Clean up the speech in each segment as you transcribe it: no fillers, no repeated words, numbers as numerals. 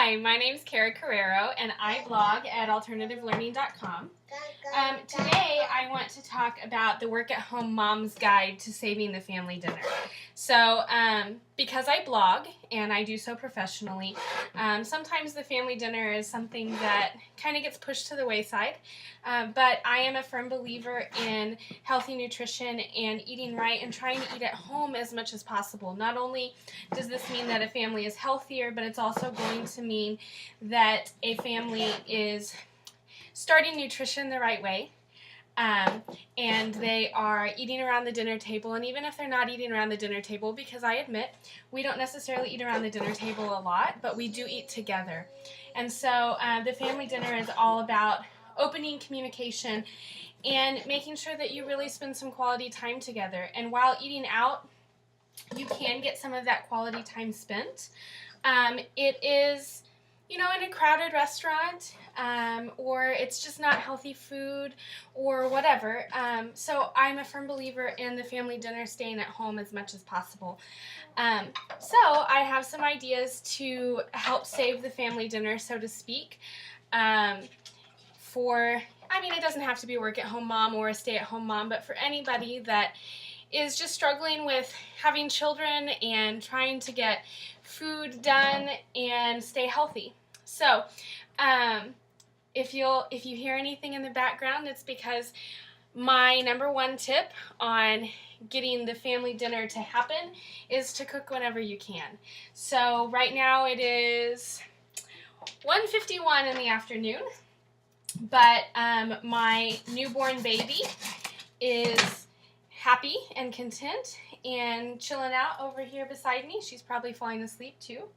Hi, my name is Kara Carrero, and I blog at alternativelearning.com. Today, I want to talk about the work-at-home mom's guide to saving the family dinner. So, because I blog, and I do so professionally, sometimes the family dinner is something that kind of gets pushed to the wayside, but I am a firm believer in healthy nutrition and eating right and trying to eat at home as much as possible. Not only does this mean that a family is healthier, but it's also going to mean that a family is starting nutrition the right way. And they are eating around the dinner table, and even if they're not eating around the dinner table, because I admit we don't necessarily eat around the dinner table a lot, but we do eat together. And so the family dinner is all about opening communication and making sure that you really spend some quality time together. And while eating out, you can get some of that quality time spent. It is, in a crowded restaurant, or it's just not healthy food, or whatever. So I'm a firm believer in the family dinner staying at home as much as possible. So I have some ideas to help save the family dinner, so to speak. It doesn't have to be a work-at-home mom or a stay-at-home mom, but for anybody that is just struggling with having children and trying to get food done and stay healthy. So, if you hear anything in the background, it's because my number one tip on getting the family dinner to happen is to cook whenever you can. So right now it is 1:51 in the afternoon, but my newborn baby is happy and content and chilling out over here beside me. She's probably falling asleep too.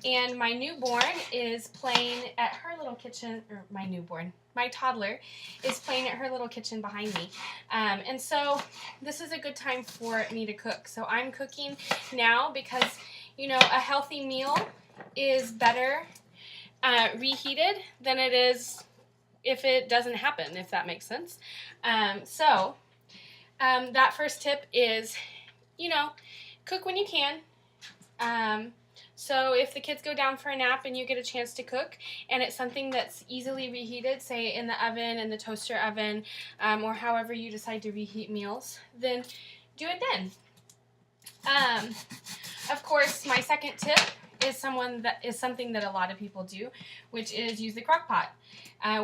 And my newborn is playing at her little kitchen, my toddler is playing at her little kitchen behind me. And so this is a good time for me to cook. So I'm cooking now because, a healthy meal is better reheated than it is if it doesn't happen, if that makes sense. That first tip is, cook when you can. So if the kids go down for a nap and you get a chance to cook, and it's something that's easily reheated, say in the oven, in the toaster oven, or however you decide to reheat meals, then do it then. Of course, my second tip is something that a lot of people do, which is use the crock pot.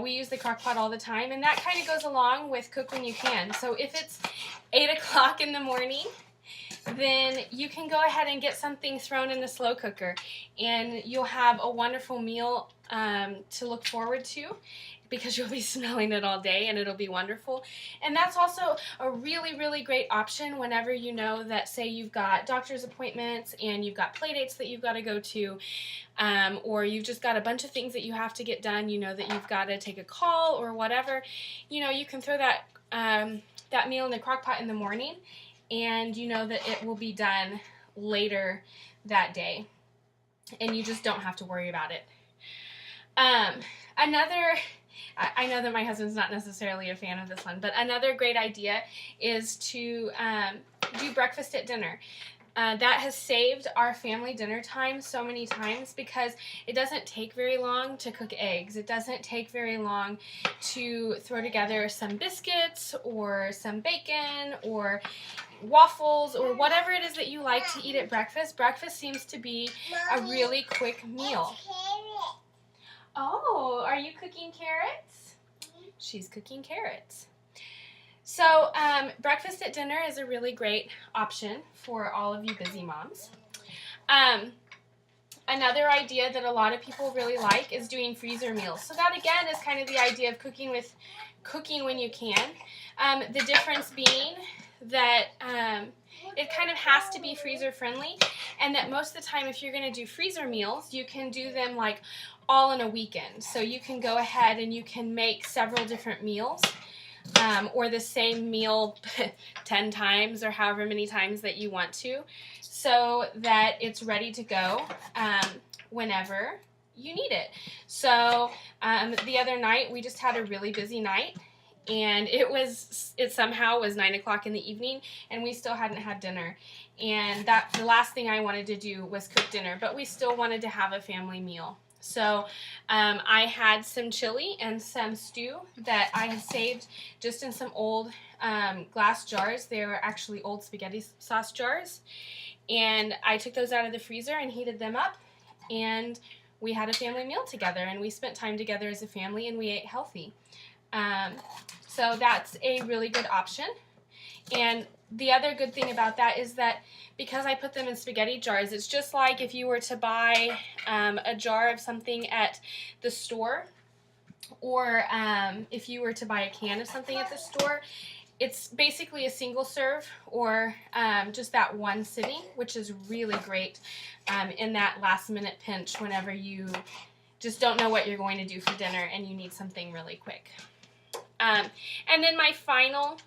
We use the crock pot all the time, and that kind of goes along with cook when you can. So if it's 8 o'clock in the morning, then you can go ahead and get something thrown in the slow cooker, and you'll have a wonderful meal to look forward to, because you'll be smelling it all day and it'll be wonderful. And that's also a really, really great option whenever you know that, say, you've got doctor's appointments and you've got play dates that you've got to go to, or you've just got a bunch of things that you have to get done, that you've got to take a call or whatever. You can throw that meal in the crock pot in the morning, and you know that it will be done later that day, and you just don't have to worry about it. I know that my husband's not necessarily a fan of this one, but another great idea is to do breakfast at dinner. That has saved our family dinner time so many times, because it doesn't take very long to cook eggs. It doesn't take very long to throw together some biscuits or some bacon or waffles or whatever it is that you like to eat at breakfast. Breakfast seems to be a really quick meal. Oh, are you cooking carrots? She's cooking carrots. So breakfast at dinner is a really great option for all of you busy moms. Another idea that a lot of people really like is doing freezer meals. So that, again, is kind of the idea of cooking when you can. The difference being that it kind of has to be freezer friendly, and that most of the time, if you're going to do freezer meals, you can do them like all in a weekend. So you can go ahead and you can make several different meals, or the same meal 10 times or however many times that you want to, so that it's ready to go whenever you need it. So the other night, we just had a really busy night, and it somehow was 9 o'clock in the evening, and we still hadn't had dinner. And the last thing I wanted to do was cook dinner, but we still wanted to have a family meal. So I had some chili and some stew that I had saved just in some old glass jars. They were actually old spaghetti sauce jars. And I took those out of the freezer and heated them up. And we had a family meal together. And we spent time together as a family and we ate healthy. So that's a really good option. And the other good thing about that is that because I put them in spaghetti jars, it's just like if you were to buy a jar of something at the store, or if you were to buy a can of something at the store. It's basically a single serve, or just that one sitting, which is really great in that last minute pinch whenever you just don't know what you're going to do for dinner and you need something really quick. And then my final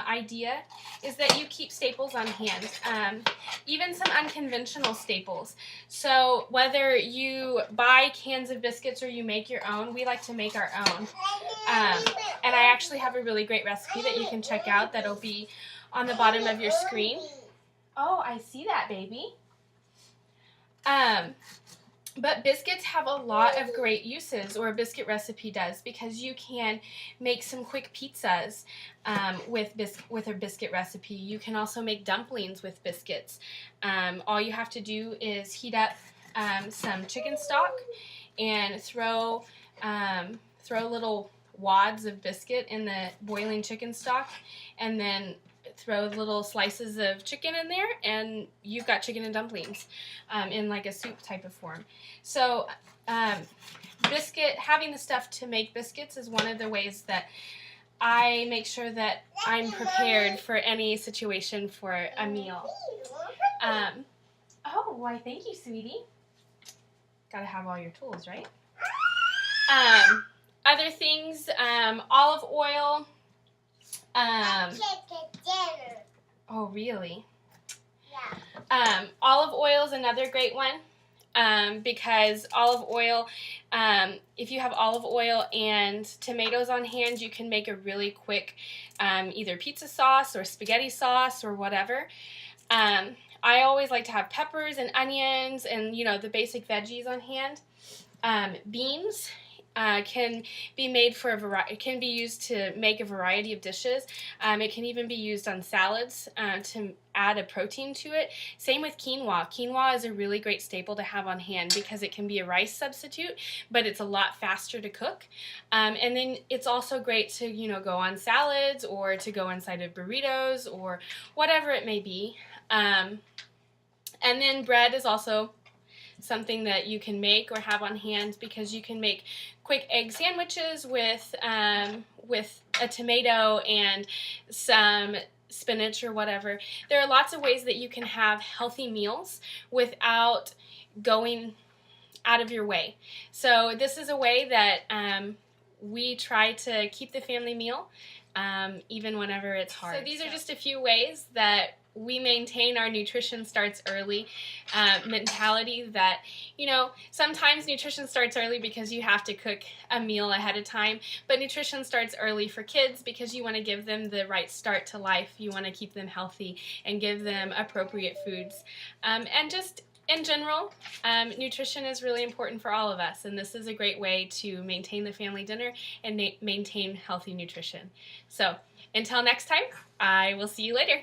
idea is that you keep staples on hand, even some unconventional staples. So whether you buy cans of biscuits or you make your own, we like to make our own. And I actually have a really great recipe that you can check out that'll be on the bottom of your screen. Oh, I see that, baby. But biscuits have a lot of great uses, or a biscuit recipe does, because you can make some quick pizzas with a biscuit recipe. You can also make dumplings with biscuits. All you have to do is heat up some chicken stock and throw little wads of biscuit in the boiling chicken stock, and then throw little slices of chicken in there, and you've got chicken and dumplings in like a soup type of form. So having the stuff to make biscuits is one of the ways that I make sure that I'm prepared for any situation for a meal. Oh, why thank you, sweetie. Gotta have all your tools, right? Other things, olive oil. Oh, really? Yeah. Olive oil is another great one because olive oil, if you have olive oil and tomatoes on hand, you can make a really quick either pizza sauce or spaghetti sauce or whatever. I always like to have peppers and onions and, the basic veggies on hand. Beans can be made for it can be used to make a variety of dishes. It can even be used on salads to add a protein to it. Same with quinoa. Quinoa is a really great staple to have on hand because it can be a rice substitute, but it's a lot faster to cook. And then it's also great to go on salads or to go inside of burritos or whatever it may be. And then bread is also something that you can make or have on hand because you can make quick egg sandwiches with a tomato and some spinach or whatever. There are lots of ways that you can have healthy meals without going out of your way. So this is a way that we try to keep the family meal even whenever it's hard. So these are just a few ways that we maintain our nutrition starts early mentality that, sometimes nutrition starts early because you have to cook a meal ahead of time, but nutrition starts early for kids because you want to give them the right start to life. You want to keep them healthy and give them appropriate foods. And just in general, nutrition is really important for all of us, and this is a great way to maintain the family dinner and maintain healthy nutrition. So until next time, I will see you later.